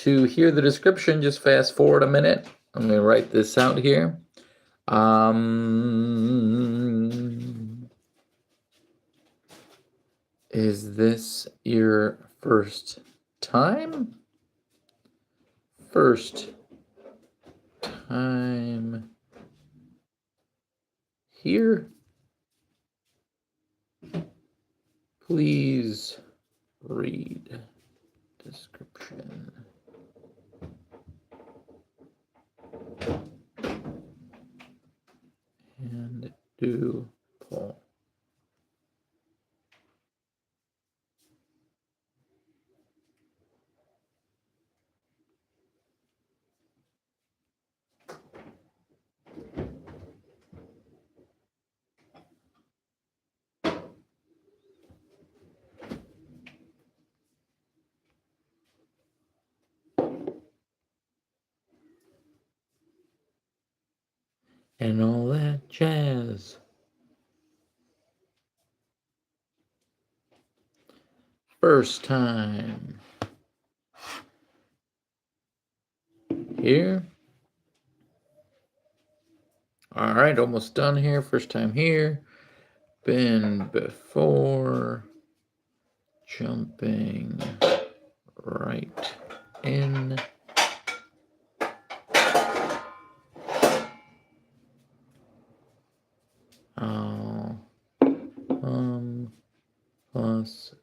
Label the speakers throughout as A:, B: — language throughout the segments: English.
A: to hear the description, just fast forward a minute. I'm going to write this out here. Is this your first time? First time here? Please read description. And do poll. And all that jazz. First time here. All right, almost done here. First time here. Been before. Jumping right in. Plus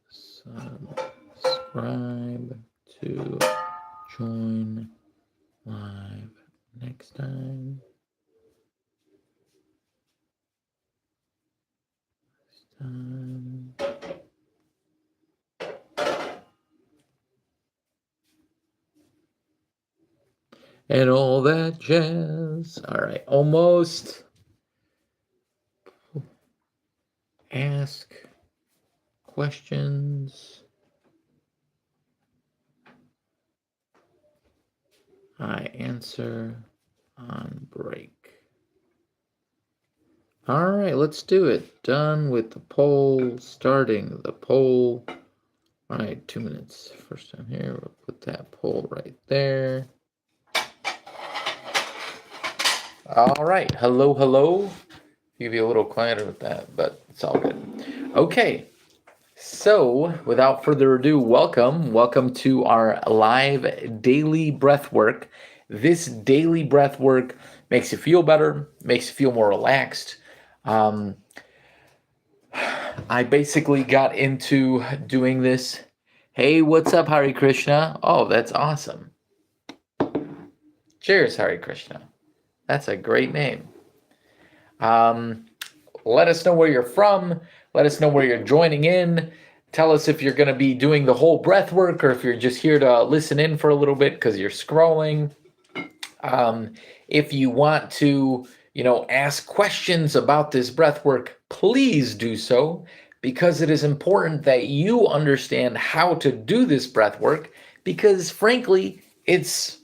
A: subscribe to join live next time. And all that jazz. All right, almost. Ask questions. I answer on break. All right, let's do it. Done with the poll, starting the poll. All right, 2 minutes. First time here, we'll put that poll right there. All right, hello, hello. Give you a little quieter with that, but it's all good. Okay, so without further ado, welcome to our live daily breath work. This daily breath work makes you feel better, makes you feel more relaxed. I basically got into doing this. Hey, what's up, Hare Krishna? Oh, that's awesome. Cheers, Hare Krishna. That's a great name. Let us know where you're from. Let us know where you're joining in. Tell us if you're going to be doing the whole breath work or if you're just here to listen in for a little bit because you're scrolling. If you want to, ask questions about this breath work, please do so, because it is important that you understand how to do this breath work, because frankly, it's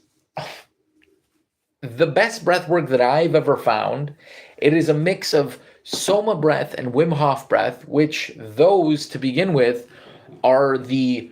A: the best breath work that I've ever found. It is a mix of SOMA breath and Wim Hof breath, which those to begin with are the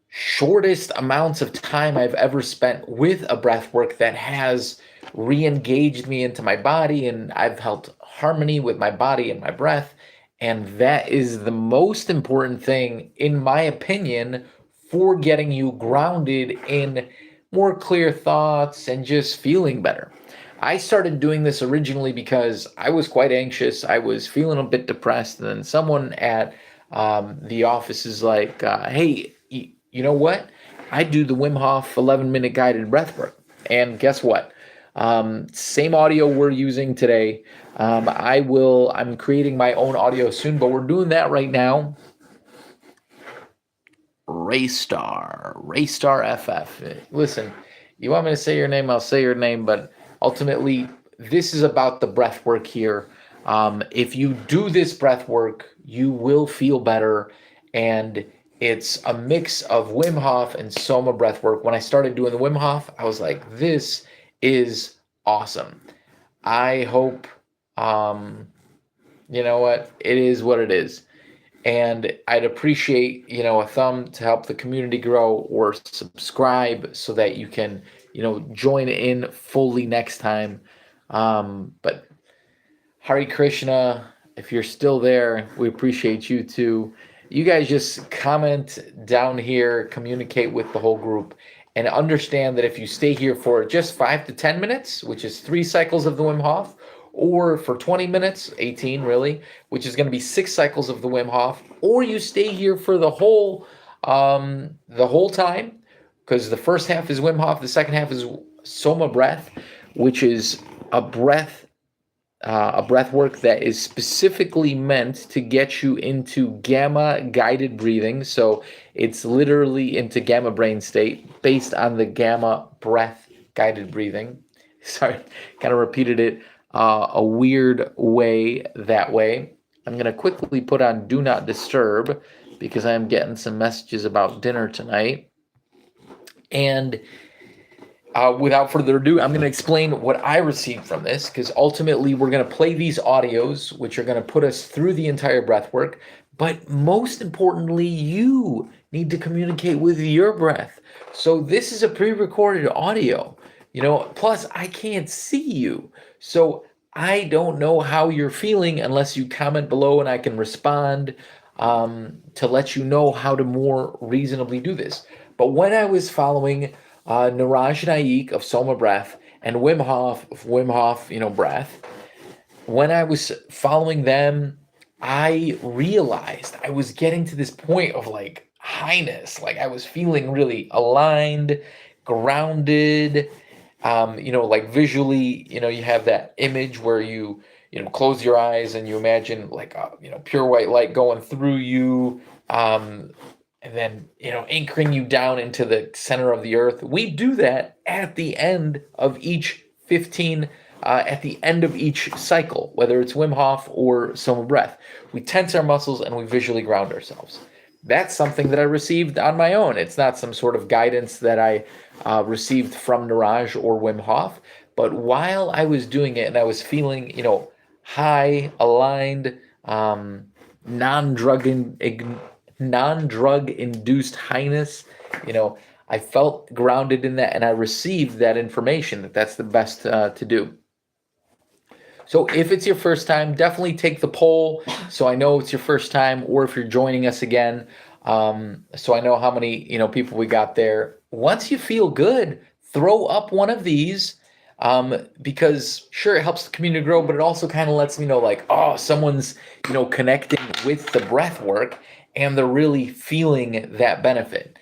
A: shortest amounts of time I've ever spent with a breath work that has re-engaged me into my body, and I've felt harmony with my body and my breath. And that is the most important thing, in my opinion, for getting you grounded in more clear thoughts and just feeling better. I started doing this originally because I was quite anxious. I was feeling a bit depressed. And then someone at the office is like, hey, you know what? I do the Wim Hof 11-minute guided breath work. And guess what? Same audio we're using today. I'm creating my own audio soon, but we're doing that right now. Raystar FF. Listen, you want me to say your name, I'll say your name, but ultimately, this is about the breath work here. If you do this breath work, you will feel better, and it's a mix of Wim Hof and Soma breath work. When I started doing the Wim Hof, I was like, this is awesome. I hope, you know what? It is what it is. And I'd appreciate, a thumb to help the community grow, or subscribe so that you can, join in fully next time. But Hare Krishna, if you're still there, we appreciate you too. You guys just comment down here, communicate with the whole group, and understand that if you stay here for just 5 to 10 minutes, which is 3 cycles of the Wim Hof, or for 20 minutes, 18 really, which is going to be 6 cycles of the Wim Hof, or you stay here for the whole time, because the first half is Wim Hof, the second half is Soma breath, which is a breath work that is specifically meant to get you into gamma guided breathing. So it's literally into gamma brain state based on the gamma breath guided breathing. Sorry, kind of repeated it a weird way that way. I'm going to quickly put on Do Not Disturb because I'm getting some messages about dinner tonight. And without further ado, I'm going to explain what I received from this, because ultimately we're going to play these audios, which are going to put us through the entire breath work. But most importantly, you need to communicate with your breath. So this is a pre-recorded audio, plus I can't see you. So I don't know how you're feeling unless you comment below and I can respond to let you know how to more reasonably do this. But when I was following Niraj Naik of Soma breath and Wim Hof, breath, when I was following them, I realized I was getting to this point of like highness. Like I was feeling really aligned, grounded, like visually, you have that image where you close your eyes and you imagine like pure white light going through you, and then anchoring you down into the center of the earth. We do that at the end of each 15 at the end of each cycle, whether it's Wim Hof or Soma breath. We tense our muscles and we visually ground ourselves. That's something that I received on my own. It's not some sort of guidance that I received from Niraj or Wim Hof. But while I was doing it and I was feeling, high, aligned, non-drug induced highness, I felt grounded in that, and I received that information that that's the best to do. So if it's your first time, definitely take the poll so I know it's your first time, or if you're joining us again, so I know how many people we got there. Once you feel good, throw up one of these, because sure, it helps the community grow, but it also kind of lets me know like, oh, someone's connecting with the breath work and they're really feeling that benefit.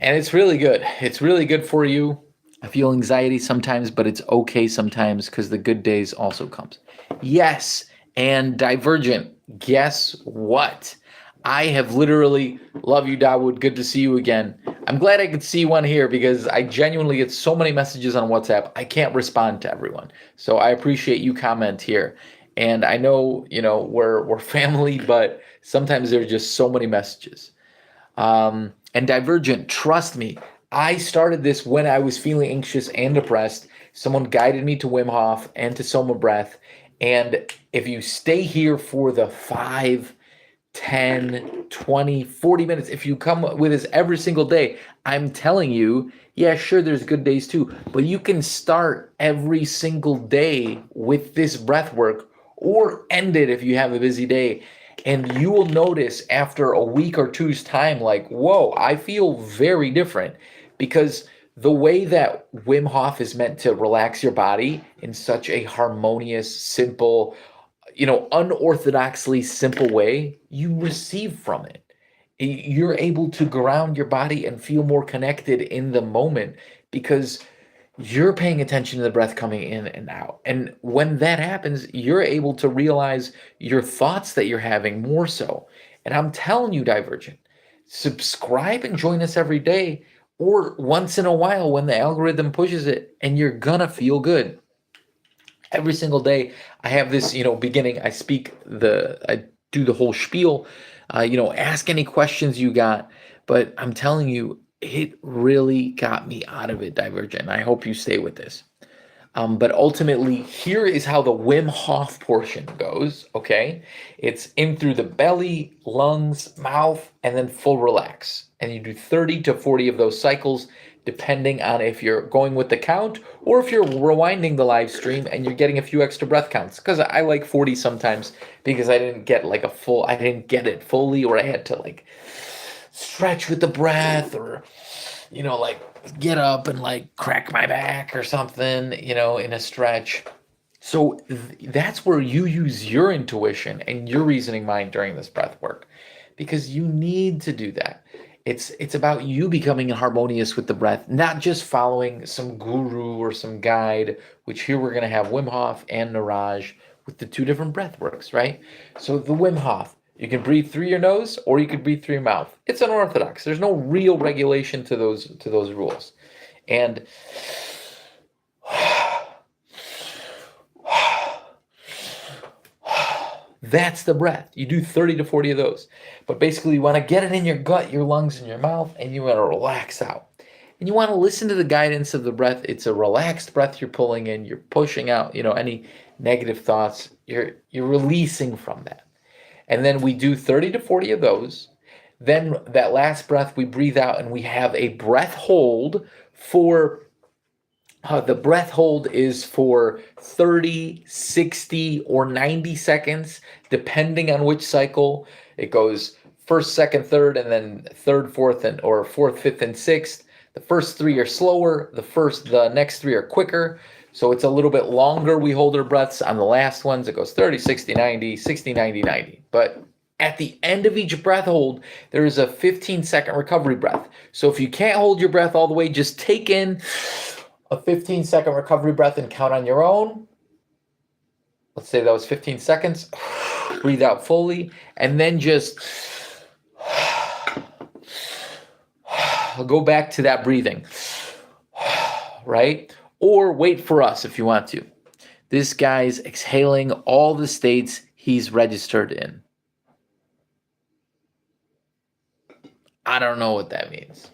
A: And it's really good. It's really good for you. I feel anxiety sometimes, but it's okay sometimes because the good days also comes. Yes, and Divergent, guess what? I have literally, love you, Dawood, good to see you again. I'm glad I could see one here because I genuinely get so many messages on WhatsApp. I can't respond to everyone. So I appreciate you comment here. And I know, we're family, but sometimes there's just so many messages. And Divergent, trust me, I started this when I was feeling anxious and depressed. Someone guided me to Wim Hof and to Soma breath. And if you stay here for the 5, 10, 20, 40 minutes, if you come with us every single day, I'm telling you, yeah, sure, there's good days too, but you can start every single day with this breath work or end it if you have a busy day. And you will notice after a week or two's time, like, whoa, I feel very different, because the way that Wim Hof is meant to relax your body in such a harmonious, simple, unorthodoxly simple way, you receive from it. You're able to ground your body and feel more connected in the moment because you're paying attention to the breath coming in and out. And when that happens, you're able to realize your thoughts that you're having more so. And I'm telling you, Divergent, subscribe and join us every day or once in a while when the algorithm pushes it, and you're gonna feel good. Every single day I have this, beginning, I do the whole spiel, ask any questions you got, but I'm telling you, it really got me out of it, Divergent. I hope you stay with this. But ultimately, here is how the Wim Hof portion goes, okay? It's in through the belly, lungs, mouth, and then full relax. And you do 30 to 40 of those cycles, depending on if you're going with the count or if you're rewinding the live stream and you're getting a few extra breath counts. Because I like 40 sometimes because I didn't get I didn't get it fully, or I had to like stretch with the breath, or like get up and like crack my back or something, in a stretch. So that's where you use your intuition and your reasoning mind during this breath work, because you need to do that. It's about you becoming harmonious with the breath, not just following some guru or some guide, which here we're going to have Wim Hof and Niraj with the two different breath works, right? So the Wim Hof, you can breathe through your nose or you can breathe through your mouth. It's unorthodox. There's no real regulation to those rules. And that's the breath. You do 30 to 40 of those. But basically, you want to get it in your gut, your lungs, and your mouth, and you want to relax out. And you want to listen to the guidance of the breath. It's a relaxed breath you're pulling in. You're pushing out, any negative thoughts. You're releasing from that. And then we do 30 to 40 of those. Then that last breath, we breathe out and we have a breath hold for, the breath hold is for 30, 60, or 90 seconds, depending on which cycle. It goes first, second, third, and then third, fourth, or fourth, fifth, and sixth. The first three are slower. The next three are quicker. So it's a little bit longer. We hold our breaths on the last ones. It goes 30, 60, 90, 60, 90, 90. But at the end of each breath hold, there is a 15-second recovery breath. So if you can't hold your breath all the way, just take in a 15-second recovery breath and count on your own. Let's say that was 15 seconds. Breathe out fully. And then just go back to that breathing. Right? Or wait for us if you want to. This guy's exhaling all the states he's registered in. I don't know what that means.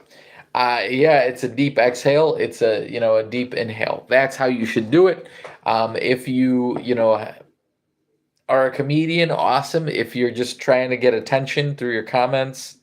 A: It's a deep exhale. It's a deep inhale. That's how you should do it. If you are a comedian, awesome. If you're just trying to get attention through your comments,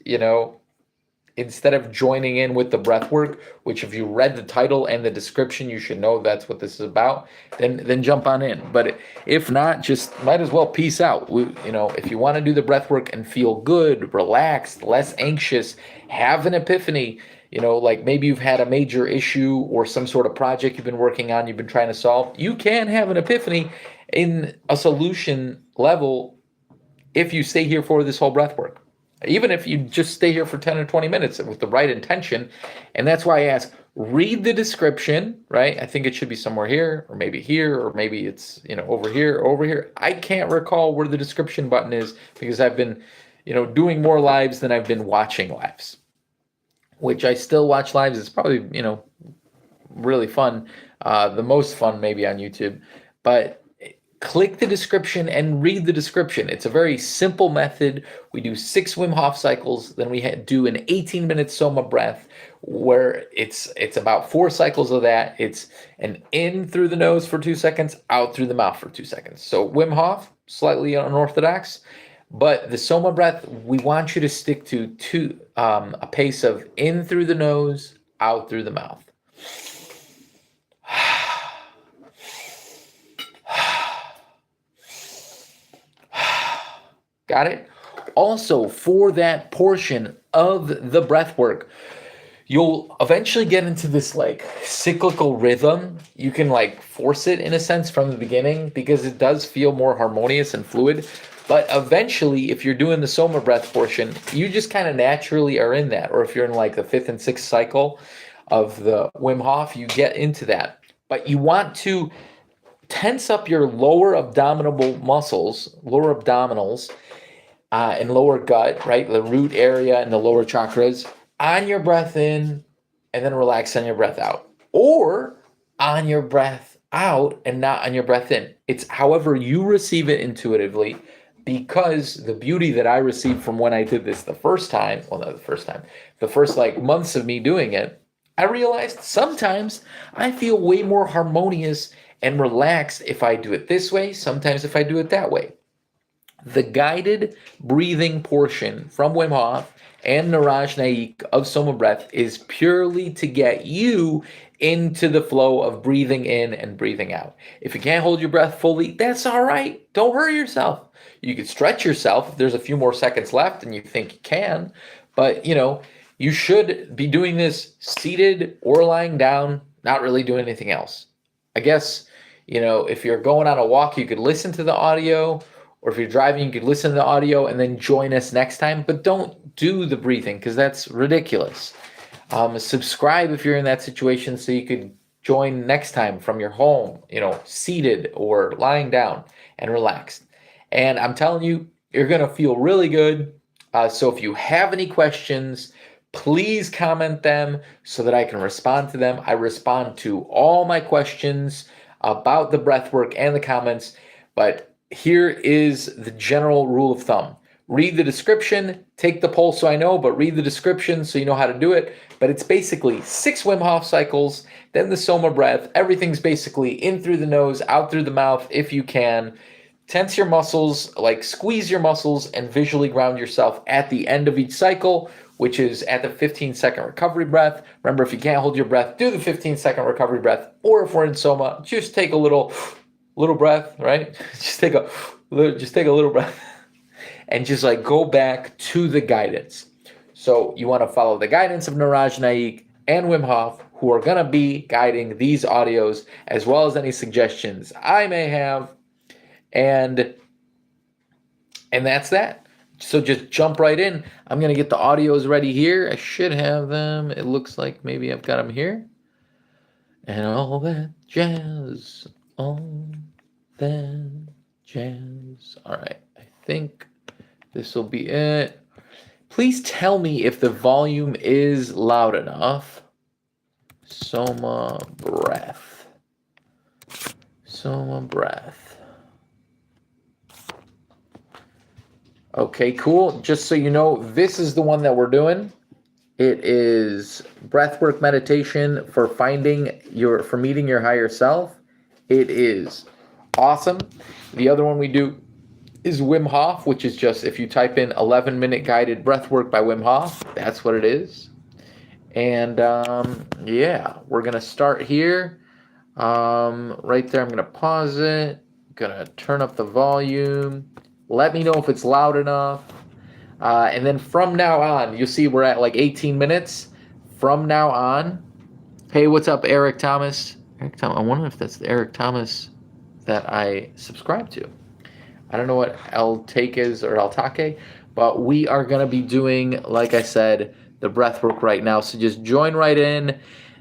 A: instead of joining in with the breath work, which if you read the title and the description, you should know that's what this is about, then jump on in. But if not, just might as well peace out. If you want to do the breath work and feel good, relaxed, less anxious, have an epiphany, like maybe you've had a major issue or some sort of project you've been working on, you've been trying to solve, you can have an epiphany in a solution level if you stay here for this whole breath work. Even if you just stay here for 10 or 20 minutes with the right intention. And that's why I ask, read the description, right? I think it should be somewhere here, or maybe it's, over here, or over here. I can't recall where the description button is because I've been, doing more lives than I've been watching lives, which I still watch lives. It's probably, really fun. The most fun maybe on YouTube, but click the description and read the description. It's a very simple method. We do 6 Wim Hof cycles. Then we do an 18-minute SOMA breath where it's about 4 cycles of that. It's an in through the nose for 2 seconds, out through the mouth for 2 seconds. So Wim Hof, slightly unorthodox, but the SOMA breath, we want you to stick to a pace of in through the nose, out through the mouth. Got it? Also, for that portion of the breath work, you'll eventually get into this like cyclical rhythm. You can like force it in a sense from the beginning because it does feel more harmonious and fluid. But eventually, if you're doing the SOMA breath portion, you just kind of naturally are in that. Or if you're in like the 5th and 6th cycle of the Wim Hof, you get into that. But you want to tense up your lower abdominals, and lower gut, right? The root area and the lower chakras on your breath in and then relax on your breath out. Or on your breath out and not on your breath in. It's however you receive it intuitively, because the beauty that I received from when I did this the first like months of me doing it, I realized sometimes I feel way more harmonious and relaxed if I do it this way, sometimes if I do it that way. The guided breathing portion from Wim Hof and Niraj Naik of Soma Breath is purely to get you into the flow of breathing in and breathing out. If you can't hold your breath fully, that's all right. Don't hurt yourself. You can stretch yourself if there's a few more seconds left and you think you can, but you should be doing this seated or lying down, not really doing anything else. I guess, if you're going on a walk, you could listen to the audio, or if you're driving, you could listen to the audio and then join us next time, but don't do the breathing because that's ridiculous. Subscribe if you're in that situation so you could join next time from your home, seated or lying down and relaxed. And I'm telling you, you're going to feel really good. So if you have any questions, please comment them so that I can respond to them. I respond to all my questions about the breath work and the comments, but here is the general rule of thumb. Read the description, take the poll so I know, but read the description so you know how to do it. But it's basically 6 Wim Hof cycles, then the Soma breath. Everything's basically in through the nose, out through the mouth if you can. Tense your muscles, like squeeze your muscles and visually ground yourself at the end of each cycle, which is at the 15-second recovery breath. Remember, if you can't hold your breath, do the 15-second recovery breath. Or if we're in Soma, just take a little breath, right? Just take a little breath and just go back to the guidance. So you want to follow the guidance of Niraj Naik and Wim Hof, who are going to be guiding these audios as well as any suggestions I may have. And that's that. So just jump right in. I'm going to get the audios ready here. I should have them. It looks like maybe I've got them here. And all that jazz. All that jazz. All right. I think this will be it. Please tell me if the volume is loud enough. Soma breath. Soma breath. Okay, cool. Just so you know, this is the one that we're doing. It is breathwork meditation for meeting your higher self. It is awesome. The other one we do is Wim Hof, which is just if you type in 11-minute guided breathwork by Wim Hof, that's what it is. And we're going to start here. Right there, I'm going to pause it. Going to turn up the volume. Let me know if it's loud enough. And then from now on, you'll see we're at 18 minutes. From now on, hey, what's up, Eric Thomas? I wonder if that's the Eric Thomas that I subscribe to. I don't know what El Take is or El Take, but we are going to be doing, like I said, the breath work right now. So just join right in.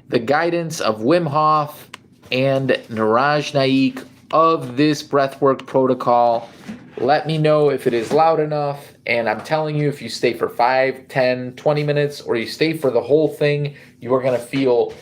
A: The guidance of Wim Hof and Niraj Naik of this breathwork protocol. Let me know if it is loud enough. And I'm telling you, if you stay for 5, 10, 20 minutes, or you stay for the whole thing, you are going to feel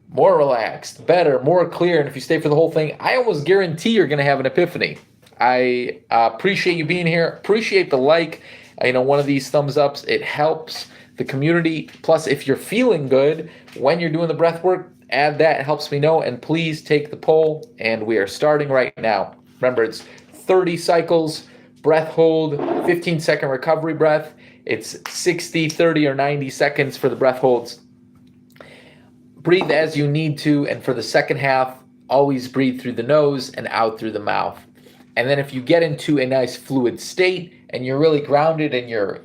A: more relaxed, better, more clear. And if you stay for the whole thing, I almost guarantee you're going to have an epiphany. I appreciate you being here. Appreciate the like. One of these thumbs ups, it helps the community. Plus, if you're feeling good when you're doing the breath work, add that. It helps me know. And please take the poll. And we are starting right now. Remember, it's 30 cycles, breath hold, 15-second recovery breath. It's 60, 30, or 90 seconds for the breath holds. Breathe as you need to. And for the second half, always breathe through the nose and out through the mouth. And then if you get into a nice fluid state and you're really grounded and you're,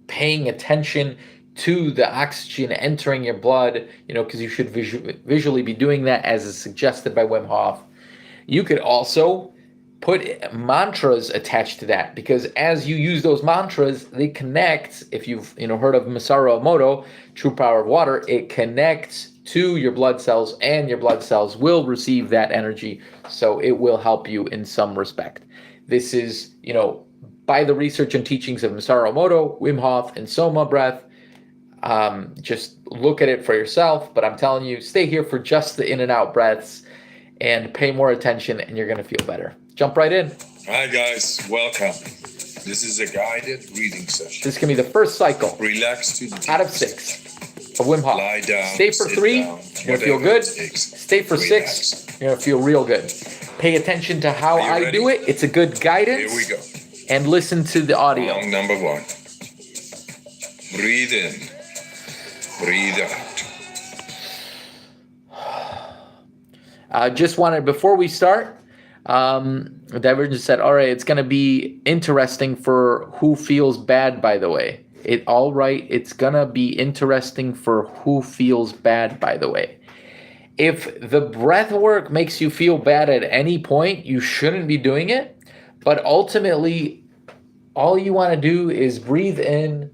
A: paying attention to the oxygen entering your blood, because you should visually be doing that as is suggested by Wim Hof. You could also put mantras attached to that, because as you use those mantras, they connect. If you've heard of Masaru Emoto, True Power of Water, it connects to your blood cells, and your blood cells will receive that energy, so it will help you in some respect. This is, by the research and teachings of Masaru Emoto, Wim Hof, and Soma breath. Just look at it for yourself, but I'm telling you, stay here for just the in and out breaths and pay more attention, and you're going to feel better. Jump right in.
B: Hi guys, welcome. This is a guided reading session.
A: This can be the first cycle.
B: Relax to the
A: out of 6. of Wim Hof.
B: Lie down,
A: Stay for
B: sit
A: 3,
B: down,
A: you're going to feel
B: whatever
A: good.
B: it takes.
A: Stay for 6,
B: Relax.
A: you're going to feel real good. Pay attention to how
B: Are you
A: I
B: ready?
A: do it. It's a good guidance.
B: Here we go.
A: And listen to the audio.
B: Round number 1. Breathe in. Breathe out.
A: Just wanted, before we start, Divergent said, all right, it's going to be interesting for who feels bad, by the way. It's going to be interesting for who feels bad, by the way. If the breath work makes you feel bad at any point, you shouldn't be doing it. But ultimately, all you want to do is breathe in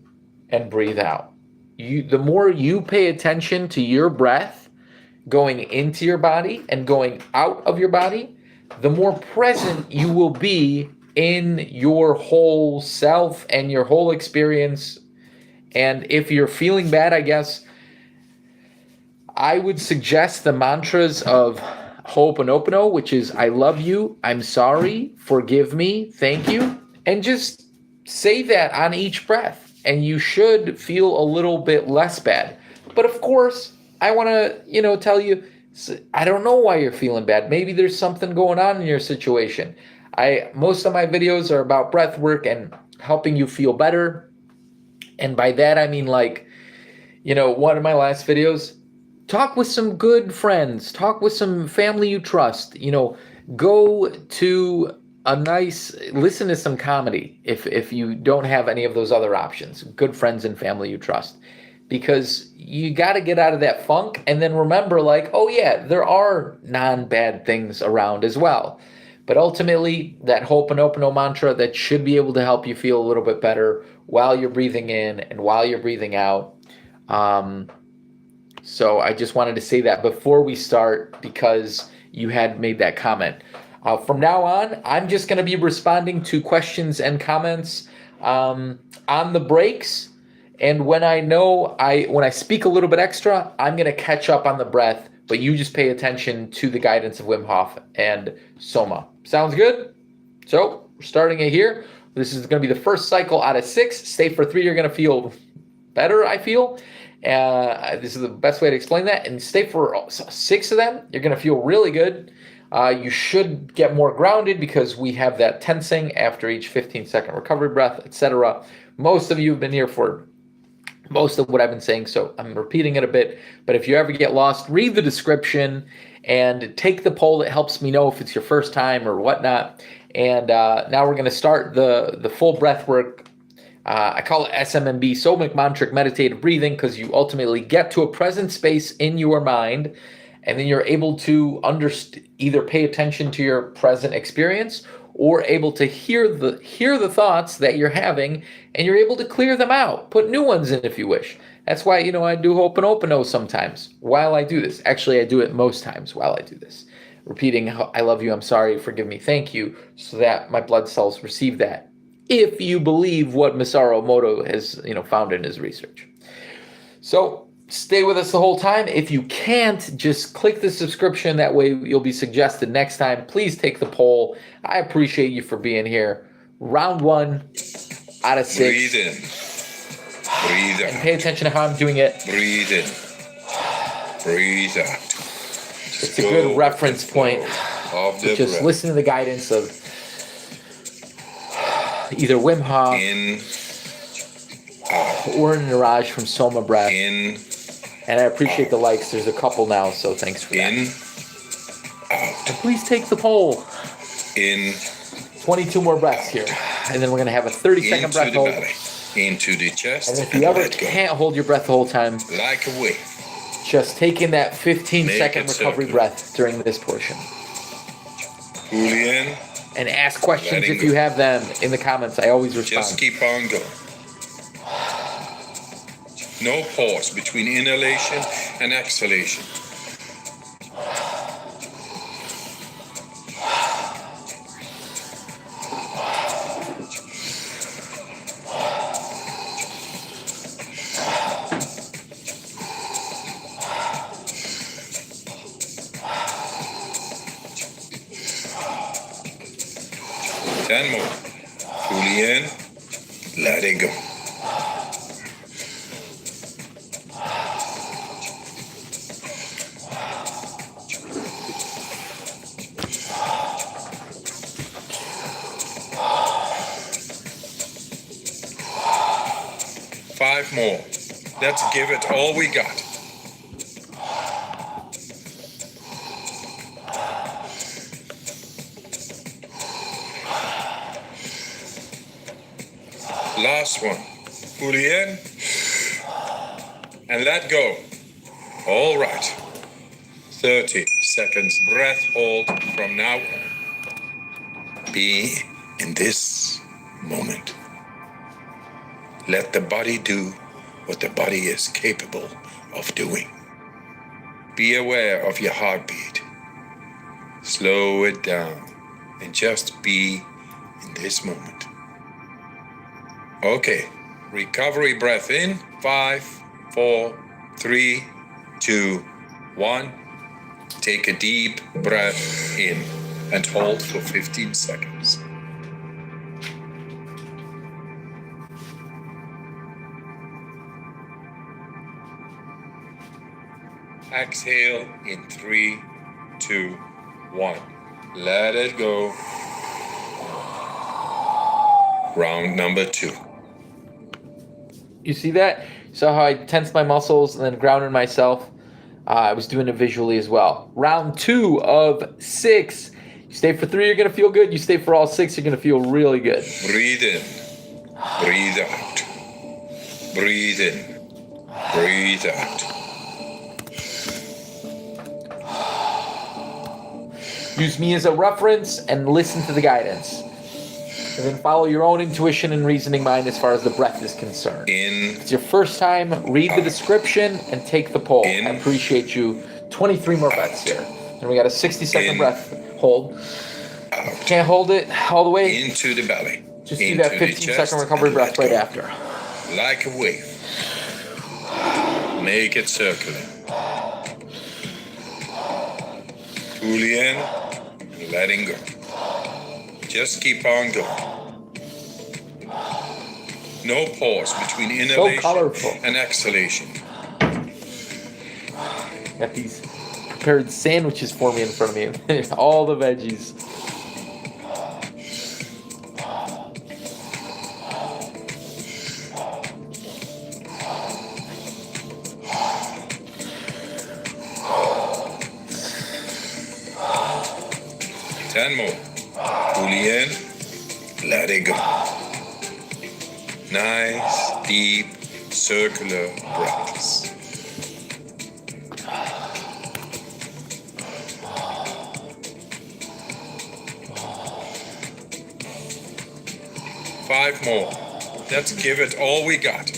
A: and breathe out. The more you pay attention to your breath going into your body and going out of your body, the more present you will be in your whole self and your whole experience. And if you're feeling bad, I guess I would suggest the mantras of Ho'oponopono, which is I love you, I'm sorry, forgive me, thank you. And just say that on each breath. And you should feel a little bit less bad. But of course, I want to, tell you, I don't know why you're feeling bad. Maybe there's something going on in your situation. Most of my videos are about breath work and helping you feel better. And by that, I mean one of my last videos, talk with some good friends, talk with some family you trust, go to listen to some comedy if you don't have any of those other options, good friends and family you trust, because you got to get out of that funk and then remember oh yeah, there are non-bad things around as well. But ultimately that Ho'oponopono mantra that should be able to help you feel a little bit better while you're breathing in and while you're breathing out. So I just wanted to say that before we start because you had made that comment. From now on, I'm just going to be responding to questions and comments on the breaks. And when I speak a little bit extra, I'm going to catch up on the breath. But you just pay attention to the guidance of Wim Hof and SOMA. Sounds good? So we're starting it here. This is going to be the first cycle out of 6. Stay for 3. You're going to feel better, I feel. This is the best way to explain that. And stay for 6 of them. You're going to feel really good. You should get more grounded because we have that tensing after each 15-second recovery breath, etc. Most of you have been here for most of what I've been saying, so I'm repeating it a bit. But if you ever get lost, read the description and take the poll. It helps me know if it's your first time or whatnot. And now we're going to start the full breath work. I call it SMMB, Somic Mantric Meditative Breathing, because you ultimately get to a present space in your mind. And then you're able to either pay attention to your present experience or able to hear the thoughts that you're having, and you're able to clear them out, put new ones in if you wish. That's why, I do Ho'oponopono sometimes while I do this. Actually, I do it most times while I do this. Repeating, I love you, I'm sorry, forgive me, thank you, so that my blood cells receive that. If you believe what Masaru Emoto has, found in his research. So, stay with us the whole time. If you can't, just click the subscription. That way you'll be suggested next time. Please take the poll. I appreciate you for being here. Round 1 out of 6.
B: Breathe in. Breathe out.
A: And pay attention to how I'm doing it.
B: Breathe in. Breathe out.
A: It's a good reference point. Just listen to the guidance of either Wim Hof
B: in,
A: or Niraj from SOMA Breath.
B: In.
A: And I appreciate the likes. There's a couple now, so thanks for that.
B: In. Out.
A: And please take the poll.
B: In.
A: 22 more breaths here. And then we're going to have a 30-second breath hold.
B: Into the chest.
A: And if you ever can't hold your breath the whole time,
B: like a wave,
A: just take in that 15-second recovery breath during this portion.
B: Pull in.
A: And ask questions if you have them in the comments. I always respond.
B: Just keep on going. No pause between inhalation and exhalation. Ten more. Fully in. Let it go. more. Let's give it all we got. Last one. Fully in and let go. All right. 30 seconds breath hold from now on. Be in this moment. Let the body do what the body is capable of doing. Be aware of your heartbeat. Slow it down and just be in this moment. Okay, recovery breath in. 5, 4, 3, 2, 1. Take a deep breath in and hold for 15 seconds. Exhale in 3, 2, 1. Let it go. Round number 2.
A: You see that? So how I tensed my muscles and then grounded myself. I was doing it visually as well. Round 2 of 6. You stay for 3, you're going to feel good. You stay for all 6, you're going to feel really good.
B: Breathe in. Breathe out. Breathe in. Breathe out.
A: Use me as a reference and listen to the guidance. And then follow your own intuition and reasoning mind as far as the breath is concerned.
B: In.
A: If it's your first time, read the description and take the poll.
B: In.
A: I appreciate you. 23 more breaths here. And we got a 60-second breath hold.
B: Out.
A: Can't hold it all the way.
B: Into the belly.
A: Just do that 15-second recovery breath right after.
B: Like a wave. Make it circular. Fully in and letting go. Just keep on going. No pause between inhalation and exhalation.
A: Got these prepared sandwiches for me in front of me. All the veggies.
B: Ten more. Fully in, let it go. Nice, deep, circular breaths. Five more. Let's give it all we got.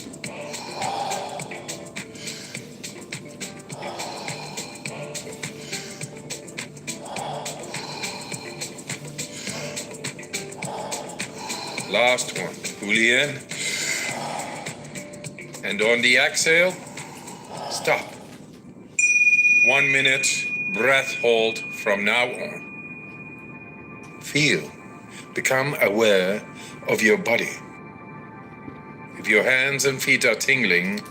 B: Last one. Fully in. And on the exhale, stop. 1 minute breath hold from now on. Feel. Become aware of your body. If your hands and feet are tingling,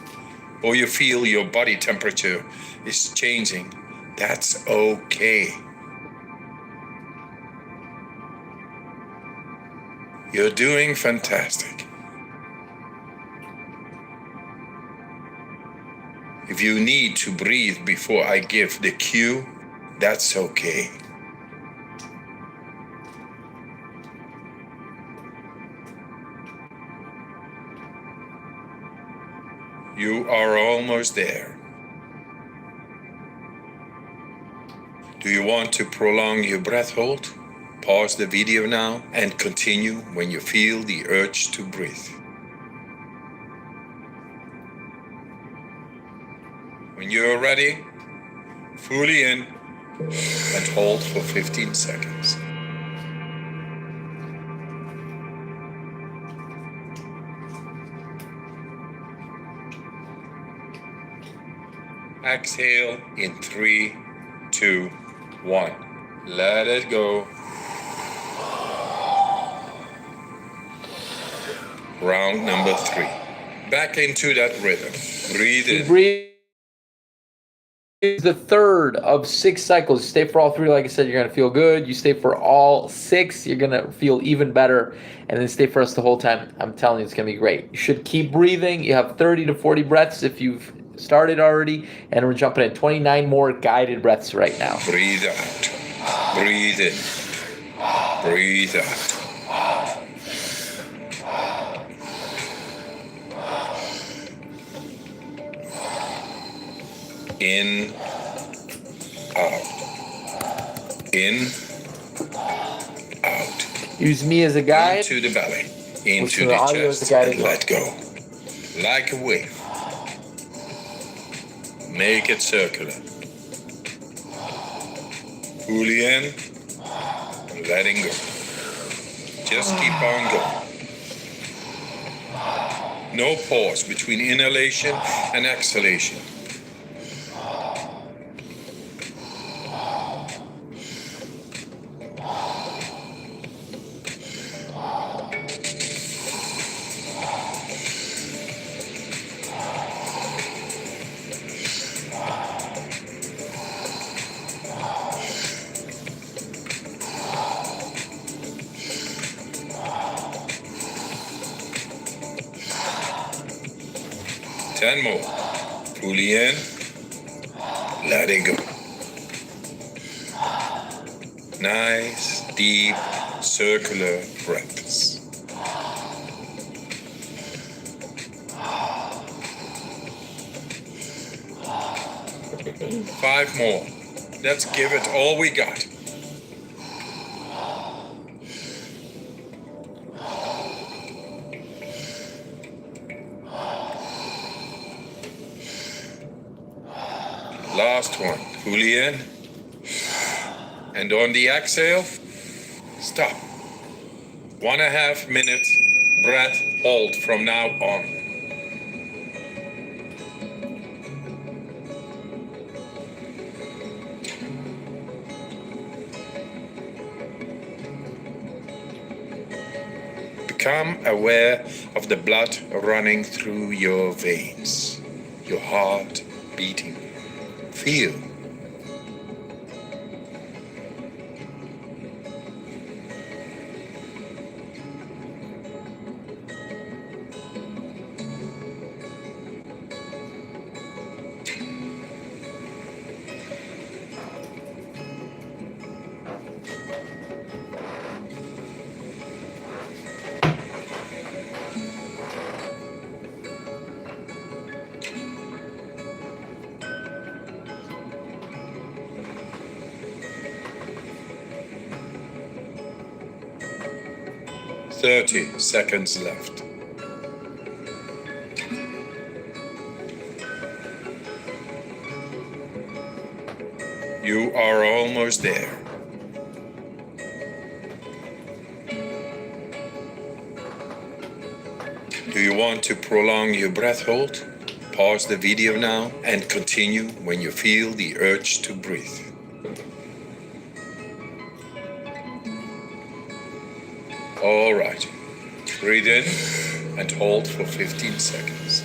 B: or you feel your body temperature is changing, that's okay. You're doing fantastic. If you need to breathe before I give the cue, that's okay. You are almost there. Do you want to prolong your breath hold? Pause the video now and continue when you feel the urge to breathe. When you're ready, fully in and hold for 15 seconds. Exhale in 3, 2, 1. Let it go. Round number 3. Back into that rhythm. Breathe in.
A: Breathe. is the third of 6 cycles. You stay for all 3, like I said, you're going to feel good. You stay for all 6, you're going to feel even better. And then stay for us the whole time. I'm telling you, it's going to be great. You should keep breathing. You have 30 to 40 breaths if you've started already. And we're jumping in 29 more guided breaths right now.
B: Breathe out. Breathe in. Breathe out. In, out. In, out.
A: Use me as a guide.
B: Into the belly. Into
A: the
B: the
A: audio as
B: chest.
A: a guide
B: And
A: as well.
B: let go. Like a wave. Make it circular. Fully in. And letting go. Just keep on going. No pause between inhalation and exhalation. Ten more. Fully in. Letting go. Nice, deep, circular breaths. Five more. Let's give it all we got. Last one. Fully in. And on the exhale, stop. 1.5 minutes breath hold from now on. Become aware of the blood running through your veins, your heart beating. Feel. Thirty seconds left. You are almost there. Do you want to prolong your breath hold? Pause the video now and continue when you feel the urge to breathe. All right. Breathe in and hold for 15 seconds.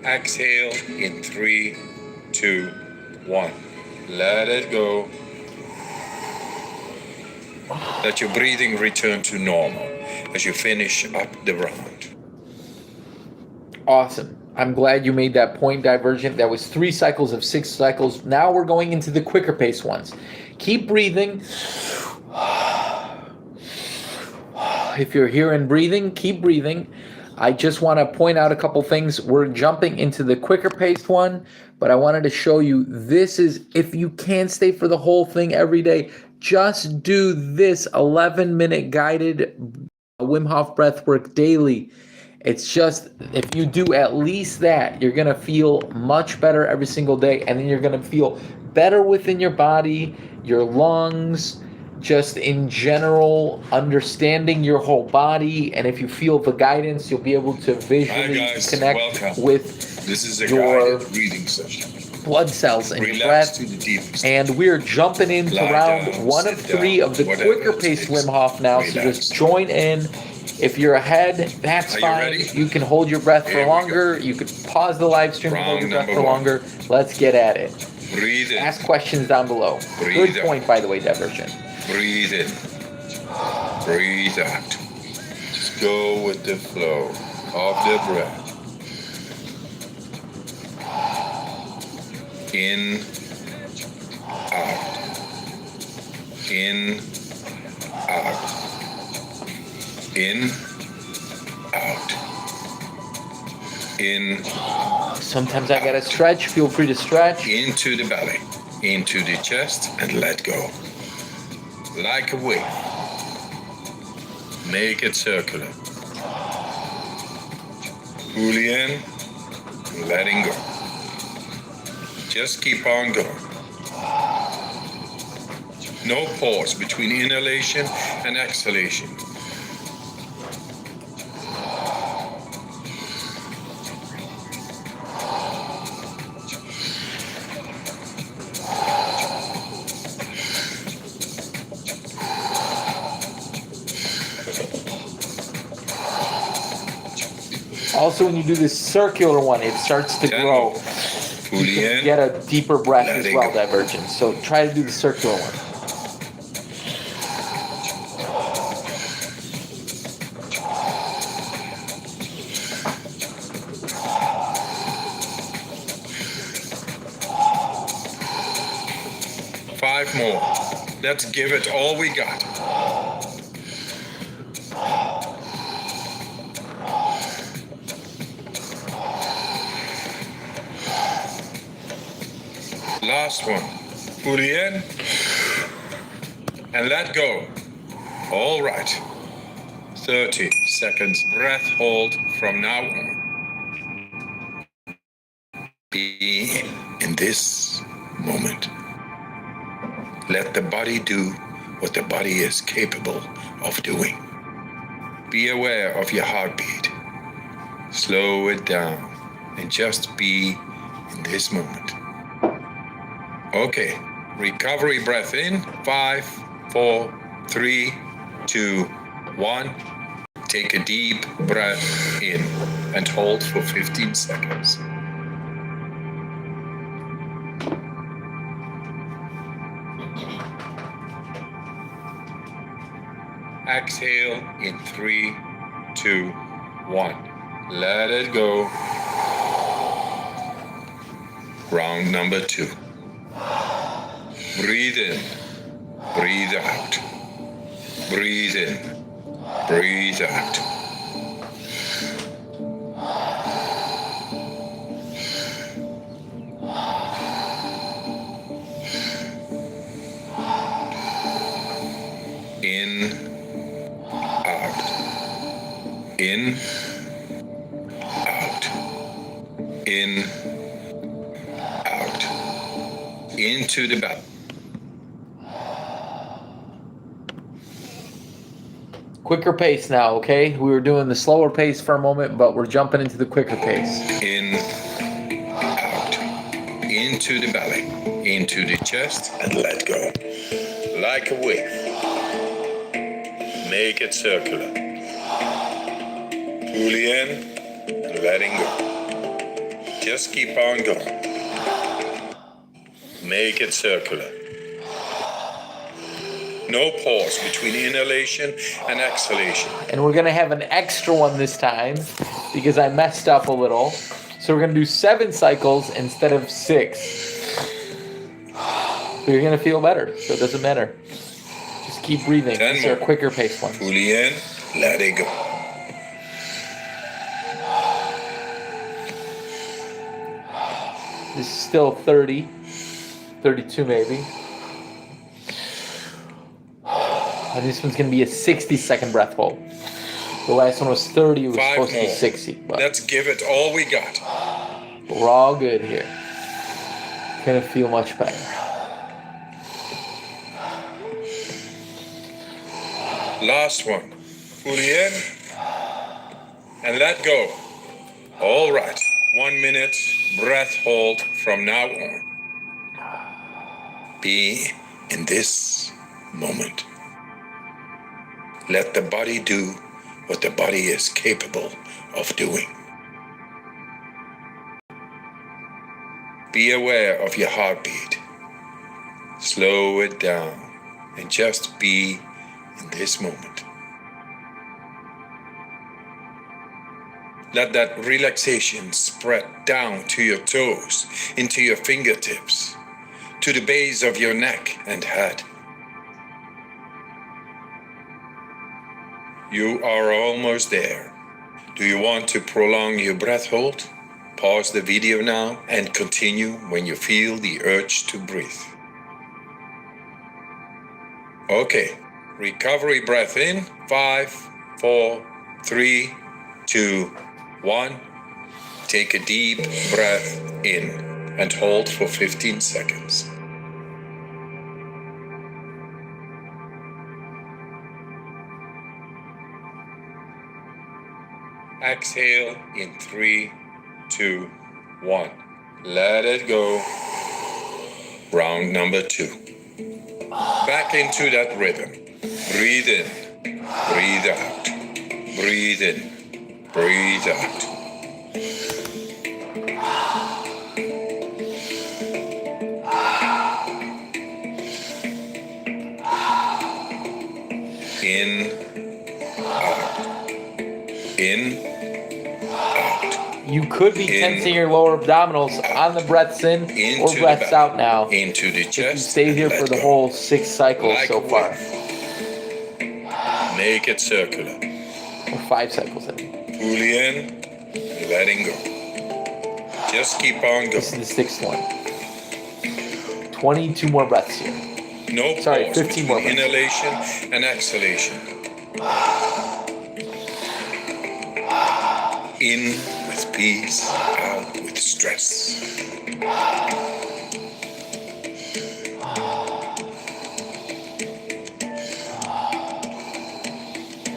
B: Exhale in 3, 2, 1. Let it go. Let your breathing return to normal as you finish up the round.
A: Awesome. I'm glad you made that point divergent. That was 3 cycles of 6 cycles. Now we're going into the quicker pace ones. Keep breathing. If you're here and breathing, keep breathing. I just want to point out a couple things. We're jumping into the quicker paced one, but I wanted to show you this is, if you can't stay for the whole thing every day, just do this 11-minute guided Wim Hof breath work daily. It's just, if you do at least that, you're going to feel much better every single day. And then you're going to feel better within your body, your lungs, just in general, understanding your whole body. And if you feel the guidance, you'll be able to visually connect
B: welcome.
A: with
B: This is a
A: your
B: guided reading session.
A: blood cells in your
B: Relax
A: breath.
B: to the deepest.
A: And we're jumping into
B: Lie
A: round
B: down,
A: 1 of
B: sit
A: 3
B: down,
A: of the
B: whatever
A: quicker
B: it
A: pace
B: takes.
A: Wim Hof now. So
B: Relax.
A: just join in. If you're ahead, that's
B: Are you
A: fine.
B: ready?
A: You can hold your breath
B: Here
A: for
B: we
A: longer. You could pause the live stream and hold your
B: Round
A: breath for
B: number 1.
A: longer. Let's get at it.
B: Breathe in.
A: Ask questions down below.
B: Breathe
A: Good
B: out.
A: point, by the way, Diversion.
B: Breathe in. Breathe out. Just go with the flow of the breath. In, out. In, out. In, out. In,
A: Sometimes I gotta stretch. Feel free to stretch.
B: into the belly, into the chest, and let go. Like a wave. Make it circular. Fully in, letting go. Just keep on going. No pause between inhalation and exhalation.
A: Also, when you do this circular one, it starts to
B: 10
A: grow.
B: more. Fully in,
A: Get a deeper breath as
B: letting
A: well,
B: go.
A: Divergent. So try to do the circular one.
B: Five more. Let's give it all we got. Last one. Fully in. And let go. All right. 30 seconds breath hold from now on. Be in this moment. Let the body do what the body is capable of doing. Be aware of your heartbeat. Slow it down and just be in this moment. Okay, recovery breath in. 5, 4, 3, 2, 1. Take a deep breath in and hold for 15 seconds. Exhale in 3, 2, 1. Let it go. Round number 2. Breathe in. Breathe out. Breathe in. Breathe out. In, out. In, out. In, out. Into the belly.
A: Quicker pace now, okay? We were doing the slower pace for a moment, but we're jumping into the quicker pace.
B: In, out. Into the belly. Into the chest and let go. Like a wave. Make it circular. Fully in and letting go. Just keep on going. Make it circular. No pause between inhalation and exhalation.
A: And we're gonna have an extra one this time because I messed up a little. So we're gonna do 7 cycles instead of 6. But you're gonna feel better, so it doesn't matter. Just keep breathing.
B: 10
A: These are
B: more.
A: quicker pace ones.
B: Fully in, let it go.
A: This is still 30, 32 maybe. And this one's gonna be a 60-second breath hold. The last one was 30, it was
B: 5
A: supposed to be
B: more.
A: 60. But
B: Let's give it all we got.
A: we're all good here. Gonna feel much better.
B: Last one. Fully in and let go. All right. 1 minute breath hold from now on. Be in this moment. Let the body do what the body is capable of doing. Be aware of your heartbeat. Slow it down and just be in this moment. Let that relaxation spread down to your toes, into your fingertips, to the base of your neck and head. You are almost there. Do you want to prolong your breath hold? Pause the video now and continue when you feel the urge to breathe. Okay, recovery breath in. 5, 4, 3, 2, 1. Take a deep breath in and hold for 15 seconds. Exhale in 3, 2, 1. Let it go. Round number 2. Back into that rhythm. Breathe in, breathe out. Breathe in, breathe out. In, out. In, out.
A: You could be tensing your lower abdominals on the breaths in or breaths out now.
B: Into the chest.
A: If you stay here for the whole 6 cycles so far.
B: Make it circular.
A: Or 5 cycles in.
B: Fully in and letting go. Just keep on
A: This
B: going.
A: is the 6th one. 22 more breaths here.
B: No
A: Sorry,
B: pause
A: 15 more
B: between
A: breaths.
B: inhalation and exhalation. In with peace, out with stress.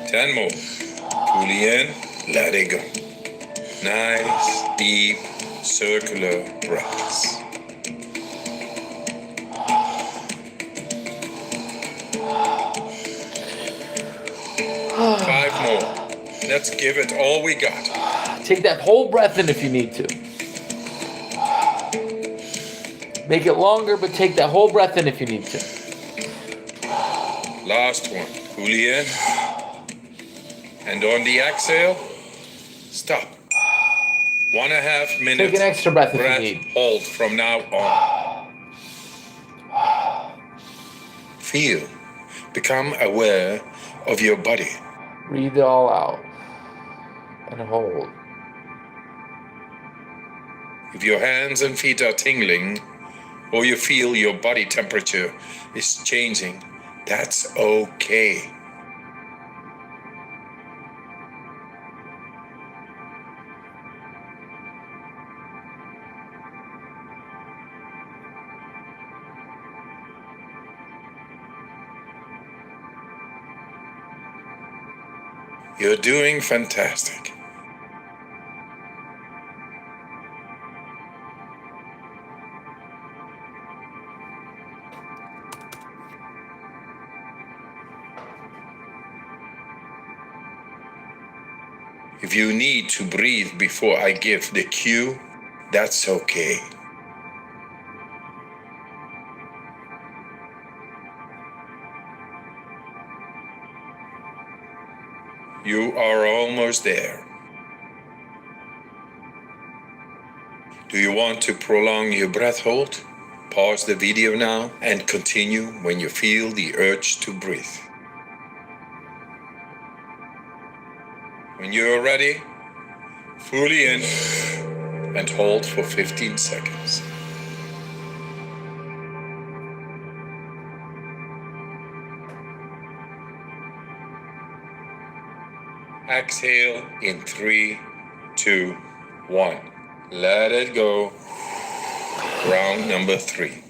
B: Ten more. Fully in, let it go. Nice, deep, circular breaths. 5 more. Let's give it all we got.
A: Take that whole breath in if you need to. Make it longer, but take that whole breath in if you need to.
B: Last one. Fully in. And on the exhale, stop. 1.5 minutes.
A: Take an extra breath if
B: breath
A: you need.
B: hold from now on. Feel. Become aware of your body.
A: Breathe it all out. And hold.
B: If your hands and feet are tingling, or you feel your body temperature is changing, that's okay. You're doing fantastic. If you need to breathe before I give the cue, that's okay. You are almost there. Do you want to prolong your breath hold? Pause the video now and continue when you feel the urge to breathe. When you're ready, fully in and hold for 15 seconds. Exhale in 3, 2, 1. Let it go. Round number 3.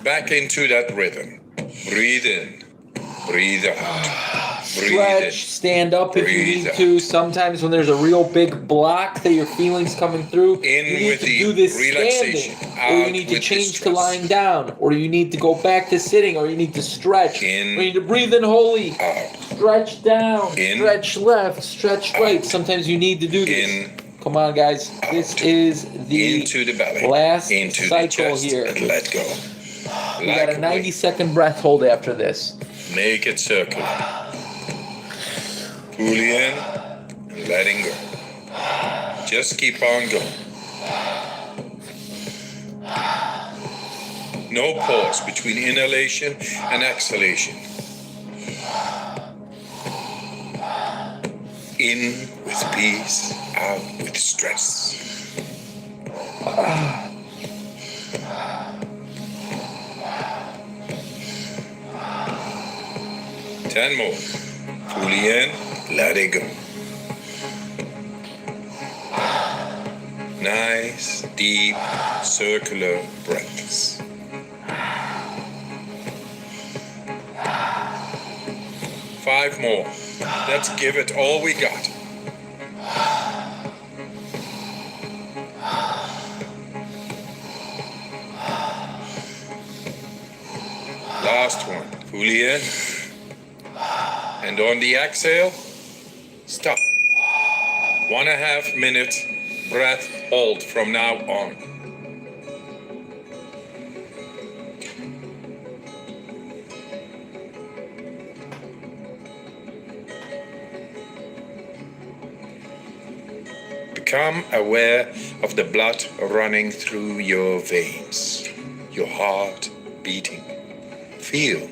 B: Back into that rhythm. Breathe in, breathe out.
A: stretch, stand up if you need to. Sometimes when there's a real big block that your feeling's coming through, you need to do this standing, or you need to change to lying down, or you need to go back to sitting, or you need to stretch, or you need to breathe in wholly, stretch down, stretch left, stretch right. Sometimes you need to do this. Come on, guys. This is the last cycle here.
B: And let go.
A: We got a 90-second breath hold after this.
B: Make it circular. Fully in and letting go. Just keep on going. No pause between inhalation and exhalation. In with peace, out with stress. 10 more. Fully in, let it go. Nice, deep, circular breaths. 5 more. Let's give it all we got. Last one. Fully in. And on the exhale, stop. 1.5 minute breath hold from now on. Become aware of the blood running through your veins, your heart beating. Feel.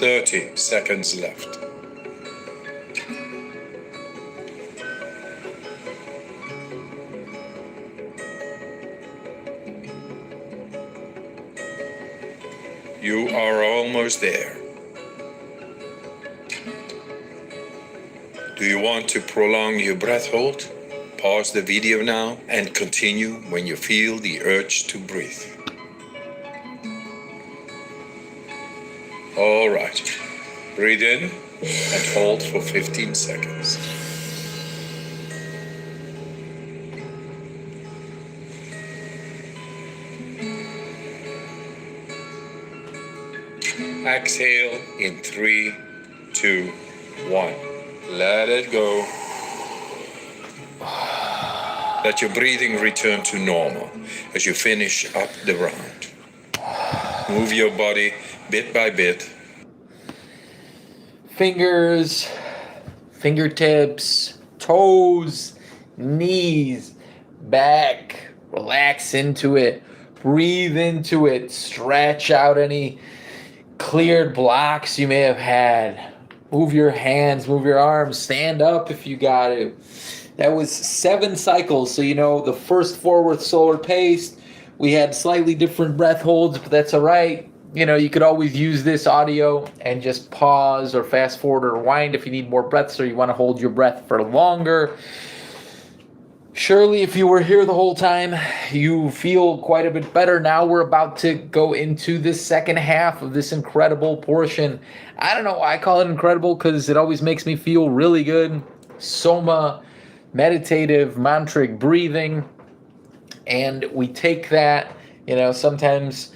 B: Thirty seconds left. You are almost there. Do you want to prolong your breath hold? Pause the video now and continue when you feel the urge to breathe. All right. Breathe in and hold for 15 seconds. Exhale in 3, 2, 1. Let it go. Let your breathing return to normal as you finish up the round. Move your body bit by bit.
A: Fingers, fingertips, toes, knees, back. Relax into it. Breathe into it. Stretch out any cleared blocks you may have had. Move your hands, move your arms. Stand up if you got to. That was 7 cycles. So, the first 4 were slower paced. We had slightly different breath holds, but that's all right. You could always use this audio and just pause or fast forward or rewind if you need more breaths or you want to hold your breath for longer. Surely, if you were here the whole time, you feel quite a bit better. Now we're about to go into the second half of this incredible portion. I don't know why I call it incredible, because it always makes me feel really good. SOMA, meditative, mantric breathing. And we take that, sometimes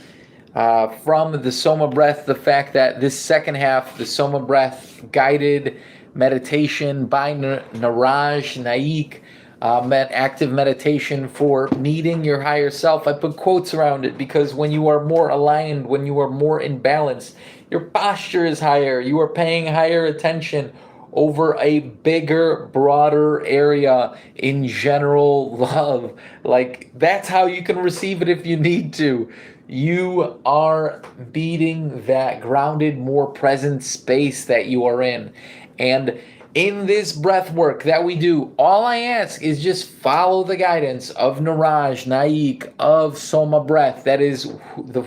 A: from the SOMA breath, the fact that this second half, the SOMA breath guided meditation by Niraj Naik, active meditation for meeting your higher self. I put quotes around it because when you are more aligned, when you are more in balance, your posture is higher, you are paying higher attention over a bigger, broader area in general love. Like, that's how you can receive it if you need to. You are beating that grounded, more present space that you are in. And in this breath work that we do, all I ask is just follow the guidance of Niraj Naik of Soma Breath. That is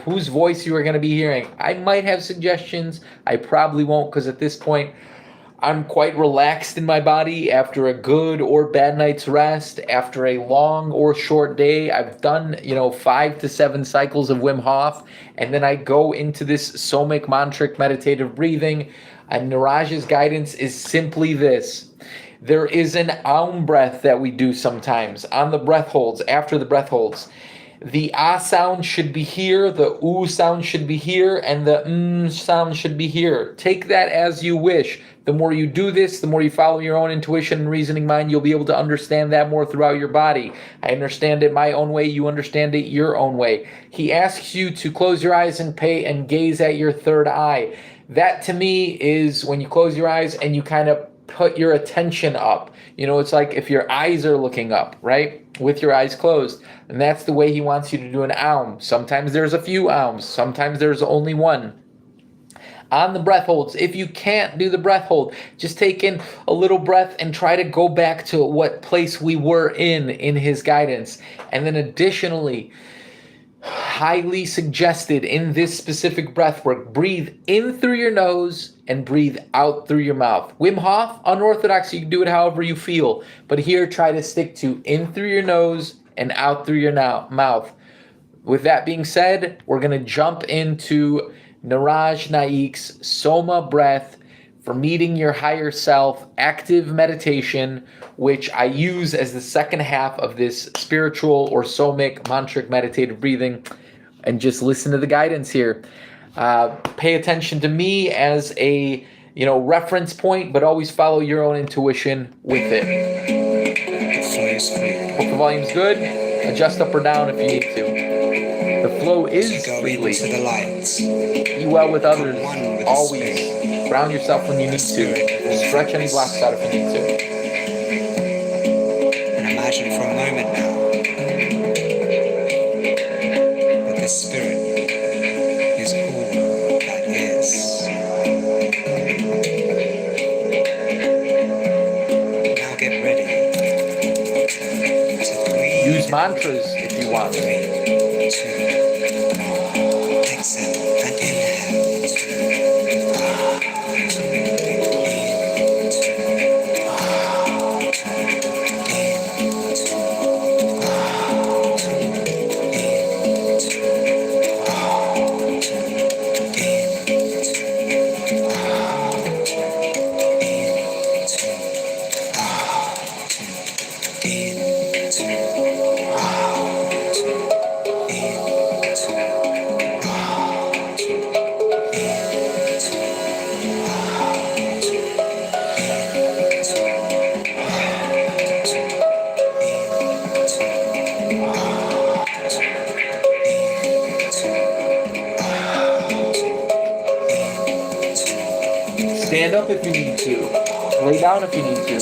A: whose voice you are going to be hearing. I might have suggestions. I probably won't, because at this point, I'm quite relaxed in my body after a good or bad night's rest, after a long or short day. I've done, 5 to 7 cycles of Wim Hof, and then I go into this somic mantric meditative breathing. And Niraj's guidance is simply this. There is an Aum breath that we do sometimes on the breath holds, after the breath holds. The ah sound should be here, the oo sound should be here, and the sound should be here. Take that as you wish. The more you do this, the more you follow your own intuition and reasoning mind, you'll be able to understand that more throughout your body. I understand it my own way, you understand it your own way. He asks you to close your eyes and pay and gaze at your third eye. That to me is when you close your eyes and you kind of put your attention up. It's like if your eyes are looking up, right? With your eyes closed. And that's the way he wants you to do an aum. Sometimes there's a few aums. Sometimes there's only one. On the breath holds, if you can't do the breath hold, just take in a little breath and try to go back to what place we were in his guidance. And then additionally, highly suggested in this specific breath work, breathe in through your nose and breathe out through your mouth. Wim Hof, unorthodox, you can do it however you feel, but here try to stick to in through your nose and out through your mouth. With that being said, we're going to jump into Niraj Naik's Soma breath for meeting your higher self, active meditation, which I use as the second half of this spiritual or somic mantric meditative breathing. And just listen to the guidance here. Pay attention to me as a reference point, but always follow your own intuition with it. Hope the volume's good. Adjust up or down if you need to. The flow is freely. Be well with others, always. Ground yourself when you need to. Stretch any blocks out if you need to.
C: And imagine for a moment now that the spirit is all that is. Now get ready to breathe.
A: Use mantras if you want.
C: 3, 2, exhale and inhale.
A: Stand up if you need to. Lay down if you need to.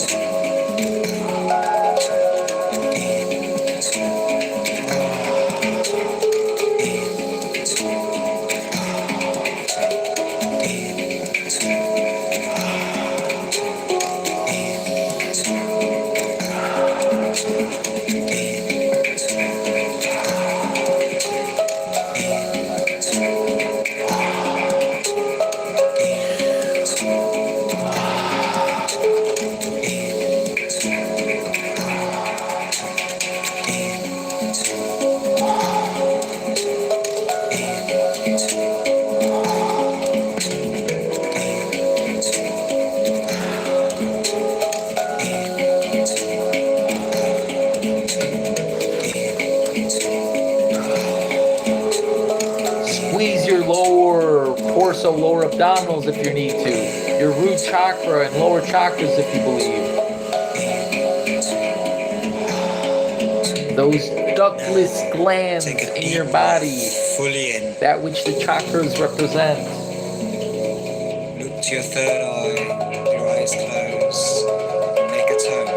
A: Squeeze your lower torso, lower abdominals if you need to. Your root chakra and lower chakras if you believe. Those ductless glands in your body,
C: fully in.
A: that which the chakras represent.
C: Look to your third eye, your eyes closed. Make a tone.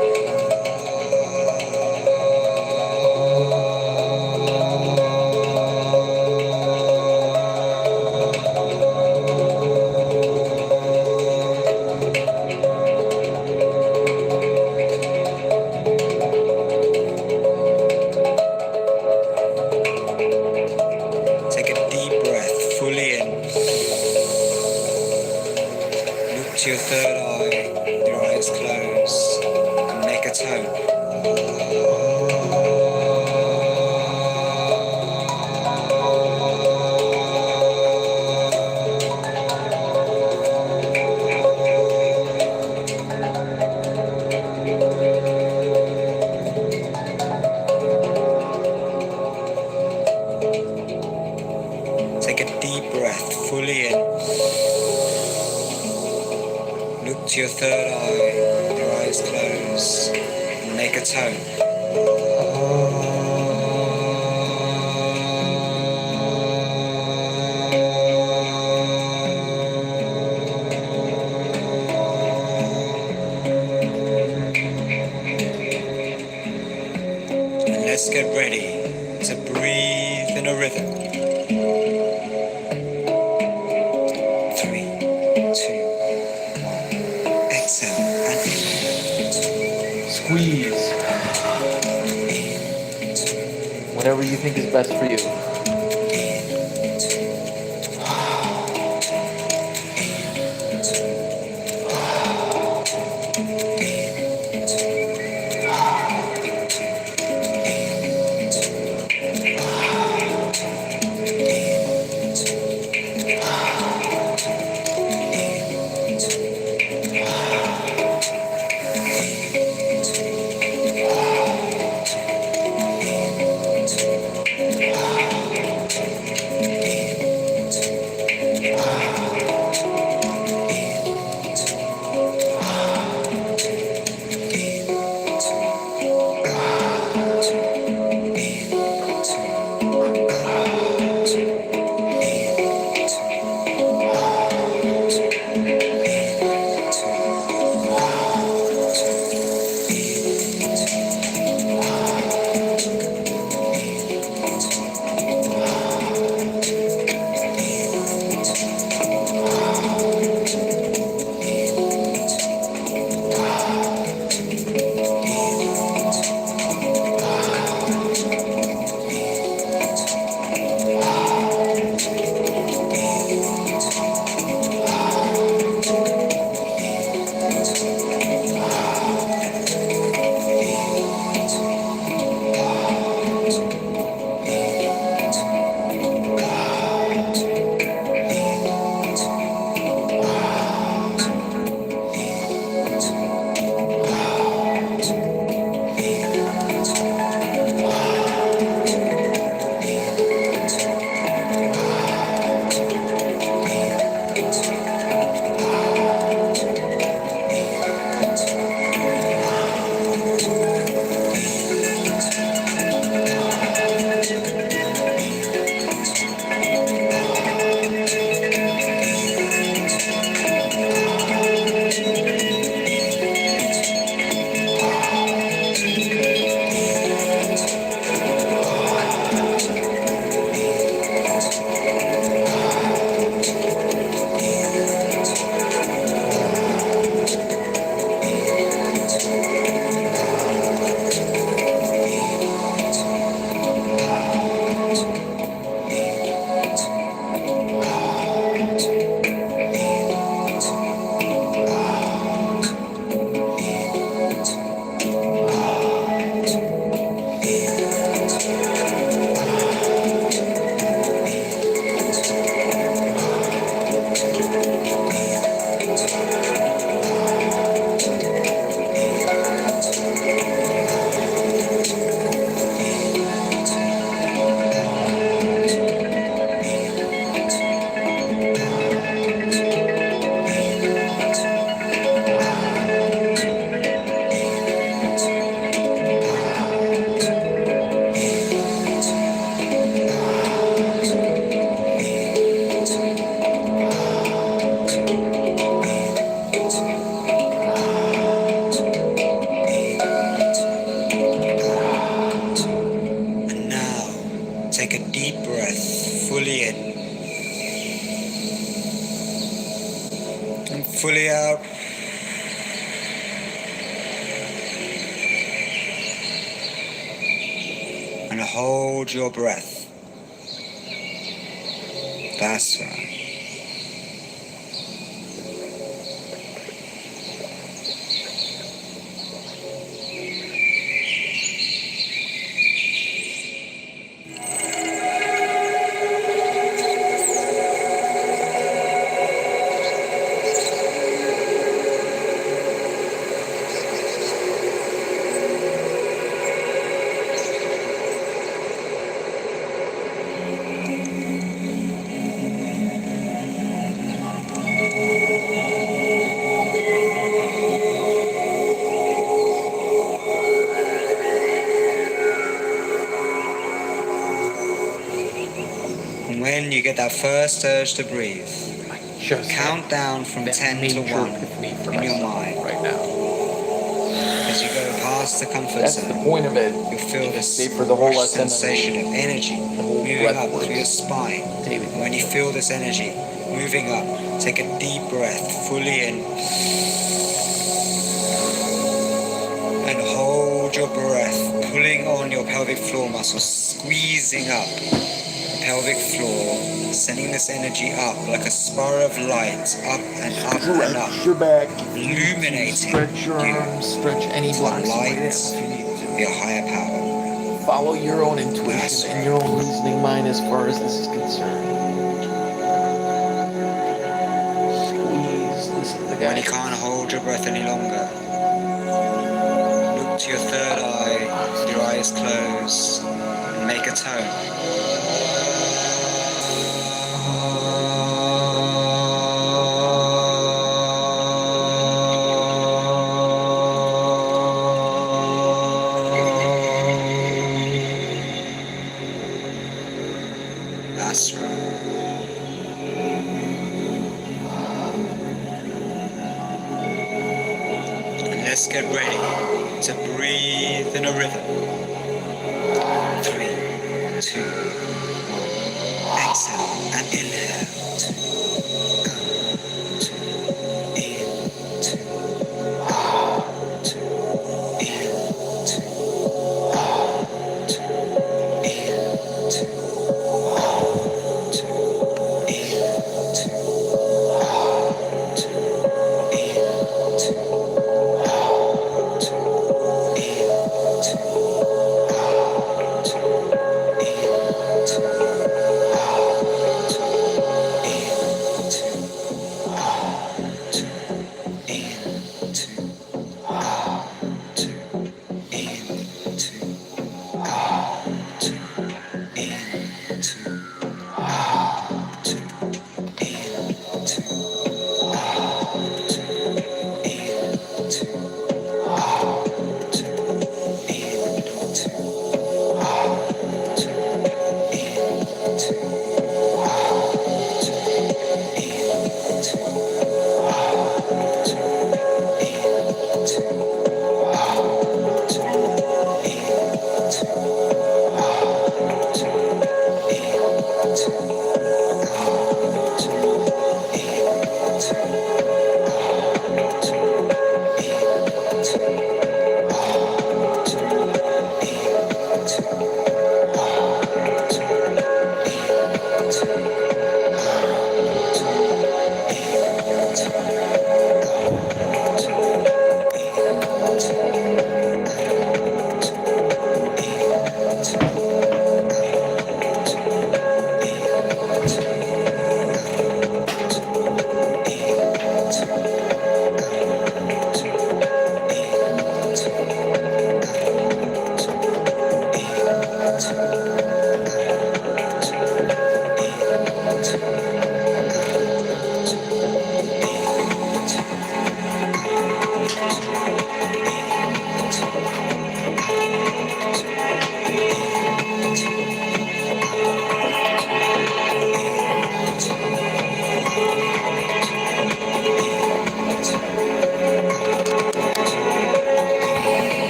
C: Look to your third eye, your eyes closed, and make a tone. Take a deep breath fully in. Look to your third eye, your eyes closed, and make a tone. And let's get ready to breathe in a rhythm. 3, 2, 1. Exhale and in.
A: Squeeze. Whatever you think is best for you.
C: Take a deep breath fully in and fully out. And hold your breath. That's right. get that first urge to breathe,
A: Just
C: count down from
A: that
C: 10 to
A: major
C: 1
A: epiphany for
C: in your
A: myself
C: mind.
A: right now.
C: As you go past the comfort
A: That's the
C: zone,
A: point of it.
C: you'll feel this
A: Stay for the whole
C: rush
A: lesson and
C: sensation of energy
A: whole
C: moving
A: breath
C: up
A: works.
C: through your spine.
A: David.
C: And when you feel this energy moving up, take a deep breath fully in and hold your breath, pulling on your pelvic floor muscles, squeezing up the pelvic floor, sending this energy up like a spur of light, up and up and up,
A: Stretch your back.
C: illuminating
A: Stretch your arms. Stretch any
C: the
A: blocks you might
C: light
A: have if you need to.
C: of your higher power.
A: Follow your own intuition and your own reasoning mind as far as this is concerned. Squeeze. Listen to the
C: When you
A: guy.
C: can't hold your breath any longer, look to your third eye, with your eyes closed, and make a tone. That's right. And let's get ready to breathe in a rhythm. 3, 2, 1. Exhale and inhale. 2, in, 2, out, 2, in, 2, out, 2, in, 2, out, 2, in, 2, out, 2, in, 2, out, 2, in, 2, out, 2,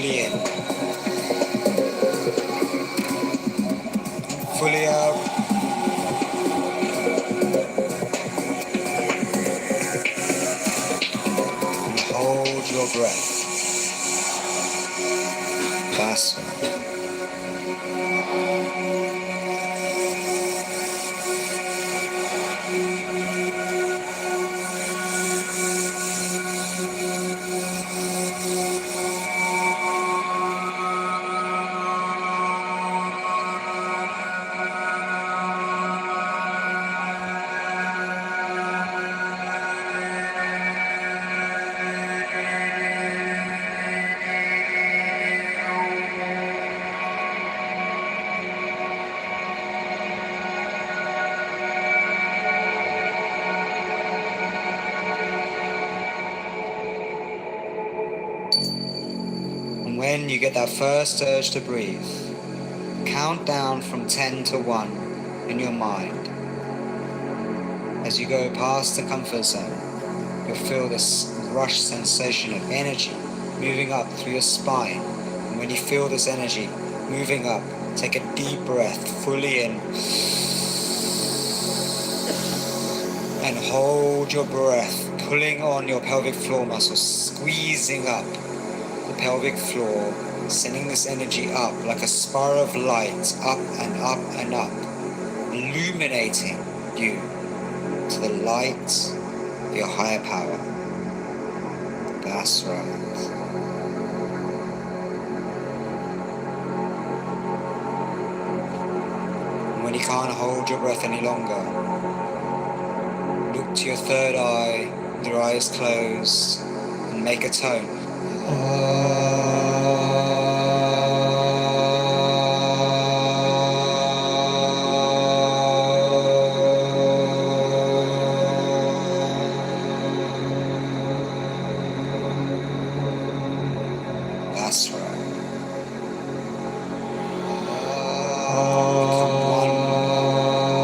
C: fully in, fully out. And hold your breath. That's right. And when you get that first urge to breathe, count down from 10 to 1 in your mind. As you go past the comfort zone, you'll feel this rush sensation of energy moving up through your spine. And when you feel this energy moving up, take a deep breath fully in and hold your breath, pulling on your pelvic floor muscles, squeezing up the pelvic floor, sending this energy up like a spiral of light, up and up and up, illuminating you to the light of your higher power. That's right. And when you can't hold your breath any longer, look to your third eye, with your eyes closed, and make a tone. That's right. Become one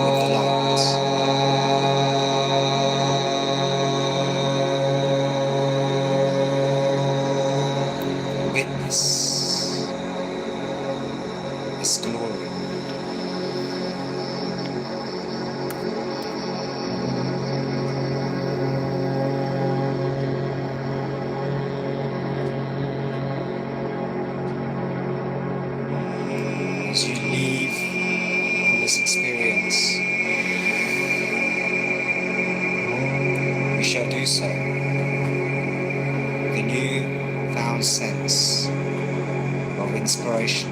C: with the light. Witness His glory. As you leave from this experience, we shall do so with a new found sense of inspiration,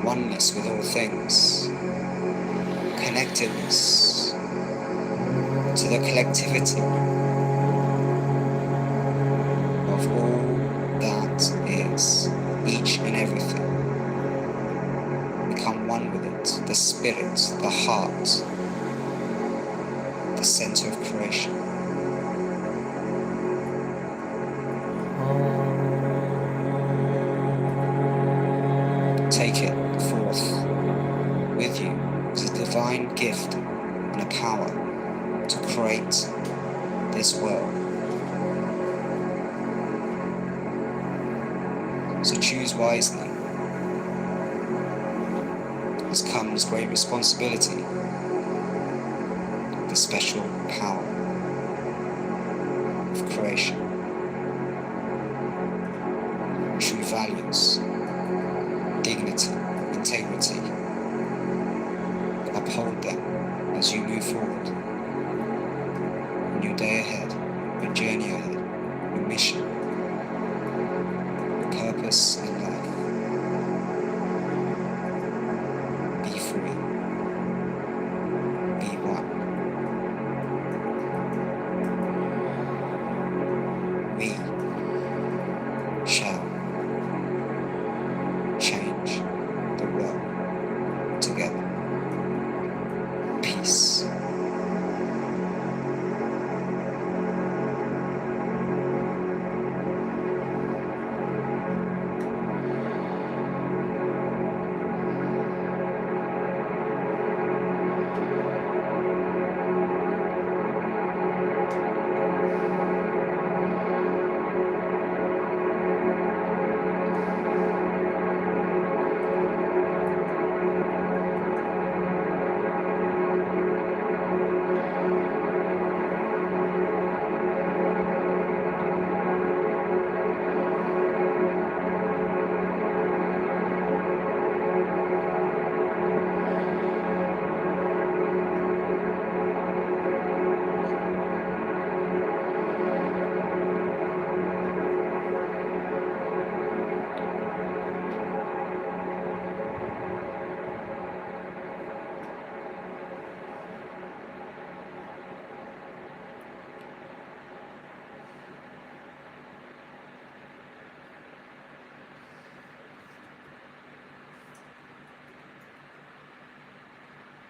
C: oneness with all things, connectedness to the collectivity of all that is, each and everything. Become one with it, the spirit, the heart, the center of creation. Take it forth with you as a divine gift and a power to create this world. So choose wisely. As comes great responsibility, the special power of creation. True values, dignity, integrity. Uphold them as you move forward in your day ahead, your journey ahead, your mission, your purpose in life. Be free. Be one. We shall change the world together. Peace.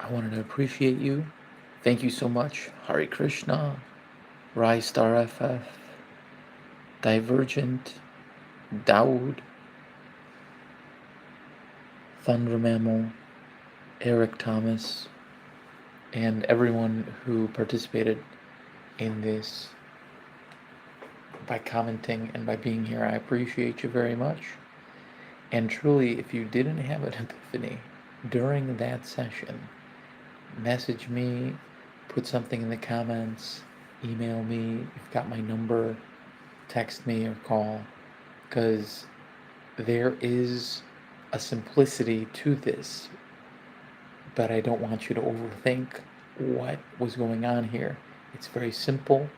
A: I wanted to appreciate you. Thank you so much. Hare Krishna, Rai Star FF, Divergent, Dawood, Thunder Mammal, Eric Thomas, and everyone who participated in this by commenting and by being here. I appreciate you very much. And truly, if you didn't have an epiphany during that session, message me, put something in the comments, email me. You've got my number, text me or call, because there is a simplicity to this, but I don't want you to overthink what was going on here. It's very simple.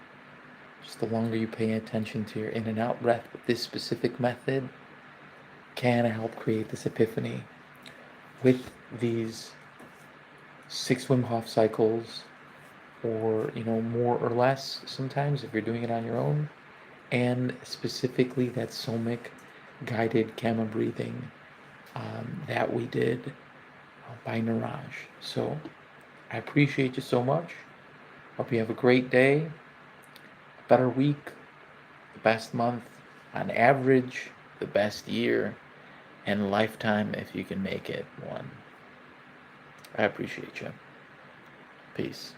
A: Just the longer you pay attention to your in and out breath with this specific method can help create this epiphany with these 6 Wim Hof cycles, or more or less sometimes if you're doing it on your own, and specifically that somic guided camera breathing that we did by Niraj. So I appreciate you so much. Hope you have a great day, a better week, the best month, on average, the best year, and lifetime if you can make it one. I appreciate you. Peace.